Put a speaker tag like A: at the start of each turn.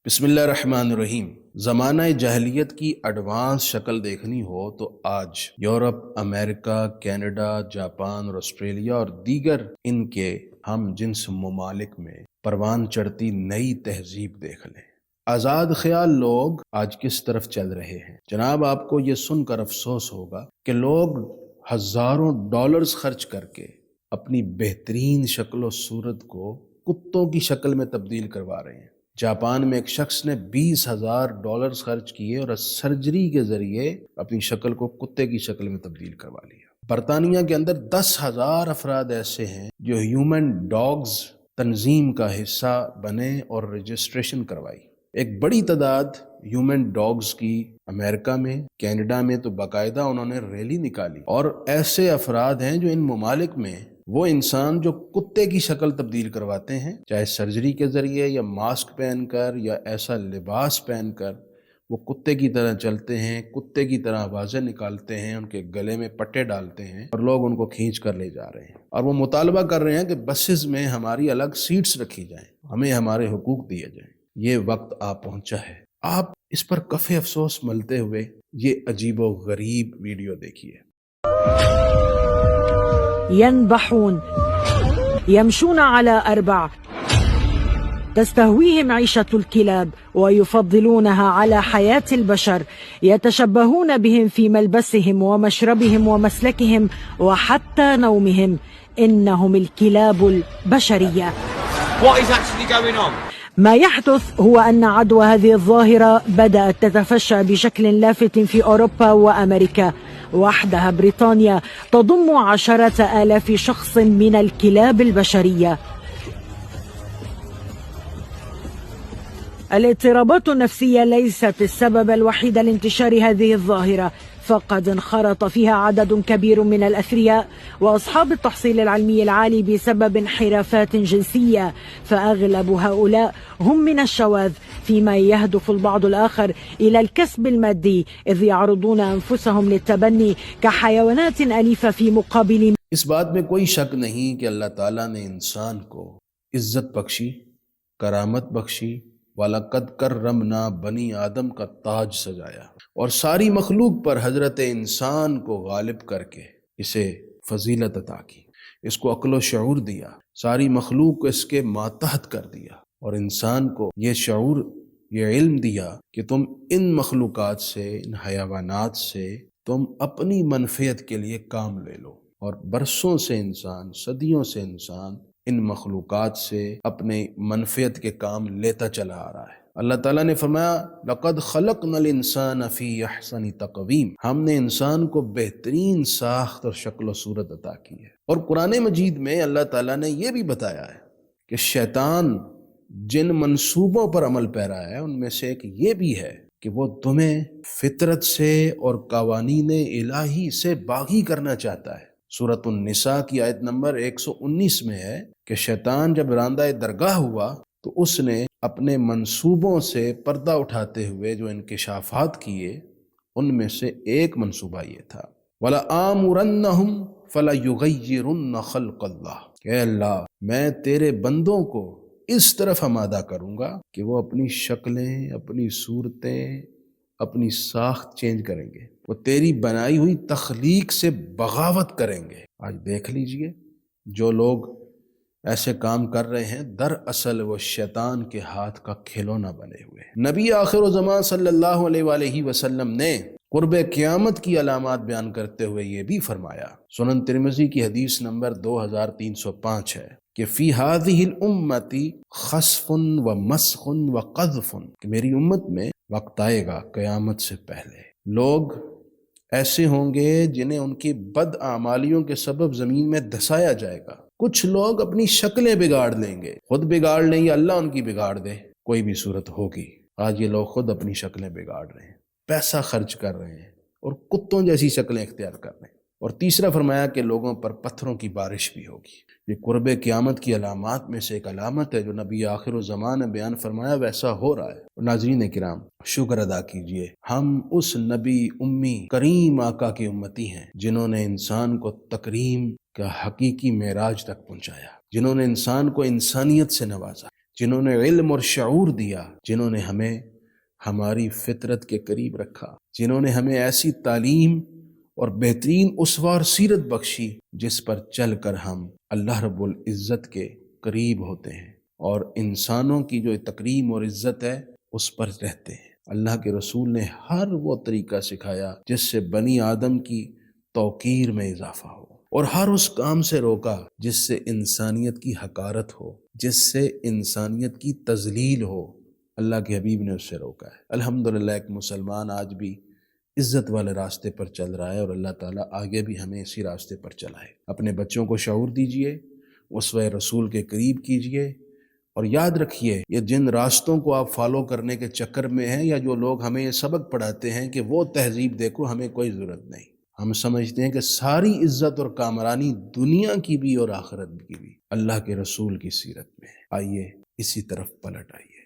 A: بسم اللہ الرحمن الرحیم۔ زمانہ جاہلیت کی ایڈوانس شکل دیکھنی ہو تو آج یورپ، امریکہ، کینیڈا، جاپان اور آسٹریلیا اور دیگر ان کے ہم جنس ممالک میں پروان چڑھتی نئی تہذیب دیکھ لیں۔ آزاد خیال لوگ آج کس طرف چل رہے ہیں؟ جناب، آپ کو یہ سن کر افسوس ہوگا کہ لوگ ہزاروں ڈالرز خرچ کر کے اپنی بہترین شکل و صورت کو کتوں کی شکل میں تبدیل کروا رہے ہیں۔ جاپان میں ایک شخص نے $20,000 خرچ کیے اور سرجری کے ذریعے اپنی شکل کو کتے کی شکل میں تبدیل کروا لیا۔ برطانیہ کے اندر 10,000 افراد ایسے ہیں جو ہیومن ڈاگز تنظیم کا حصہ بنے اور رجسٹریشن کروائی۔ ایک بڑی تعداد ہیومن ڈاگز کی امریکہ میں، کینیڈا میں تو باقاعدہ انہوں نے ریلی نکالی، اور ایسے افراد ہیں جو ان ممالک میں وہ انسان جو کتے کی شکل تبدیل کرواتے ہیں، چاہے سرجری کے ذریعے یا ماسک پہن کر یا ایسا لباس پہن کر، وہ کتے کی طرح چلتے ہیں، کتے کی طرح آوازیں نکالتے ہیں، ان کے گلے میں پٹے ڈالتے ہیں اور لوگ ان کو کھینچ کر لے جا رہے ہیں، اور وہ مطالبہ کر رہے ہیں کہ بسز میں ہماری الگ سیٹس رکھی جائیں، ہمیں ہمارے حقوق دیے جائیں۔ یہ وقت آ پہنچا ہے۔ آپ اس پر کف افسوس ملتے ہوئے یہ عجیب و غریب ویڈیو دیکھیے۔
B: ينبحون يمشون على 4 تستهويهم عيشة الكلاب ويفضلونها على حياة البشر، يتشبهون بهم في ملبسهم ومشربهم ومسلكهم وحتى نومهم. إنهم الكلاب البشرية.
C: What is actually going on?
B: ما يحدث هو أن عدوى هذه الظاهرة بدأت تتفشى بشكل لافت في أوروبا وأمريكا، وحدها بريطانيا تضم 10,000 شخص من الكلاب البشرية. الاضطرابات النفسية ليست السبب الوحيد لانتشار هذه الظاهرة، فقد انخرط فيها عدد كبير من الأثرياء وأصحاب التحصيل العلمي العالي بسبب انحرافات جنسية، فأغلب هؤلاء هم من الشواذ، فيما يهدف البعض الآخر إلى الكسب المادي، إذ يعرضون أنفسهم للتبني كحيوانات أليفة في مقابل.
A: اس بات میں کوئی شک نہیں کہ اللہ تعالیٰ نے انسان کو عزت بخشی، کرامت بخشی، وَلَقَدْ كَرَّمْنَا بنی آدم کا تاج سجایا، اور ساری مخلوق پر حضرت انسان کو غالب کر کے اسے فضیلت عطا کی، اس کو عقل و شعور دیا، ساری مخلوق کو اس کے ماتحت کر دیا، اور انسان کو یہ شعور، یہ علم دیا کہ تم ان مخلوقات سے، ان حیوانات سے تم اپنی منفعت کے لیے کام لے لو۔ اور برسوں سے انسان، صدیوں سے انسان ان مخلوقات سے اپنے منفعت کے کام لیتا چلا آ رہا ہے۔ اللہ تعالیٰ نے فرمایا لَقَدْ خَلَقْنَا الْإِنسَانَ فِي أَحْسَنِ تَقْوِيمٍ، ہم نے انسان کو بہترین ساخت اور شکل و صورت عطا کی ہے۔ اور قرآن مجید میں اللہ تعالیٰ نے یہ بھی بتایا ہے کہ شیطان جن منصوبوں پر عمل پیرا ہے ان میں سے ایک یہ بھی ہے کہ وہ تمہیں فطرت سے اور قوانین الہی سے باغی کرنا چاہتا ہے۔ سورۃ النساء کی آیت نمبر 119 میں ہے کہ شیطان جب راندہ درگاہ ہوا تو اس نے اپنے منصوبوں سے پردہ اٹھاتے ہوئے جو انکشافات کیے، ان میں سے ایک منصوبہ یہ تھا وَلَآمُرَنَّهُمْ فَلَيُغَيِّرُنَّ خَلْقَ اللَّهِ، کہ اللہ میں تیرے بندوں کو اس طرف آمادہ کروں گا کہ وہ اپنی شکلیں، اپنی صورتیں، اپنی ساخت چینج کریں گے، وہ تیری بنائی ہوئی تخلیق سے بغاوت کریں گے۔ آج دیکھ لیجئے جو لوگ ایسے کام کر رہے ہیں، دراصل وہ شیطان کے ہاتھ کا کھلونا بنے ہوئے ہیں۔ نبی آخر الزمان صلی اللہ علیہ وآلہ وسلم نے قرب قیامت کی علامات بیان کرتے ہوئے یہ بھی فرمایا، سنن ترمذی کی حدیث نمبر 2305 ہے کہ فی ہذہ الامت خسف و مسخ و قذف، کہ میری امت میں وقت آئے گا قیامت سے پہلے لوگ ایسے ہوں گے جنہیں ان کی بد اعمالیوں کے سبب زمین میں دھسایا جائے گا۔ کچھ لوگ اپنی شکلیں بگاڑ لیں گے، خود بگاڑ لیں یا اللہ ان کی بگاڑ دے، کوئی بھی صورت ہوگی۔ آج یہ لوگ خود اپنی شکلیں بگاڑ رہے ہیں، پیسہ خرچ کر رہے ہیں اور کتوں جیسی شکلیں اختیار کر رہے ہیں۔ اور تیسرا فرمایا کہ لوگوں پر پتھروں کی بارش بھی ہوگی۔ یہ قرب قیامت کی علامات میں سے ایک علامت ہے جو نبی آخر الزمان نے بیان فرمایا، ویسا ہو رہا ہے۔ اور ناظرین کرام، شکر ادا کیجئے، ہم اس نبی امی کریم آقا کی امتی ہیں جنہوں نے انسان کو تکریم کا حقیقی معراج تک پہنچایا، جنہوں نے انسان کو انسانیت سے نوازا، جنہوں نے علم اور شعور دیا، جنہوں نے ہمیں ہماری فطرت کے قریب رکھا، جنہوں نے ہمیں ایسی تعلیم اور بہترین اسوہ اور سیرت بخشی جس پر چل کر ہم اللہ رب العزت کے قریب ہوتے ہیں اور انسانوں کی جو تکریم اور عزت ہے اس پر رہتے ہیں۔ اللہ کے رسول نے ہر وہ طریقہ سکھایا جس سے بنی آدم کی توقیر میں اضافہ ہو، اور ہر اس کام سے روکا جس سے انسانیت کی حقارت ہو، جس سے انسانیت کی تذلیل ہو۔ اللہ کے حبیب نے اس سے روکا ہے۔ الحمدللہ ایک مسلمان آج بھی عزت والے راستے پر چل رہا ہے، اور اللہ تعالیٰ آگے بھی ہمیں اسی راستے پر چلائے۔ اپنے بچوں کو شعور دیجئے، اسوہ رسول کے قریب کیجئے، اور یاد رکھیے یہ جن راستوں کو آپ فالو کرنے کے چکر میں ہیں، یا جو لوگ ہمیں یہ سبق پڑھاتے ہیں کہ وہ تہذیب دیکھو، ہمیں کوئی ضرورت نہیں۔ ہم سمجھتے ہیں کہ ساری عزت اور کامرانی دنیا کی بھی اور آخرت کی بھی اللہ کے رسول کی سیرت میں ہے۔ آئیے اسی طرف پلٹ آئیے۔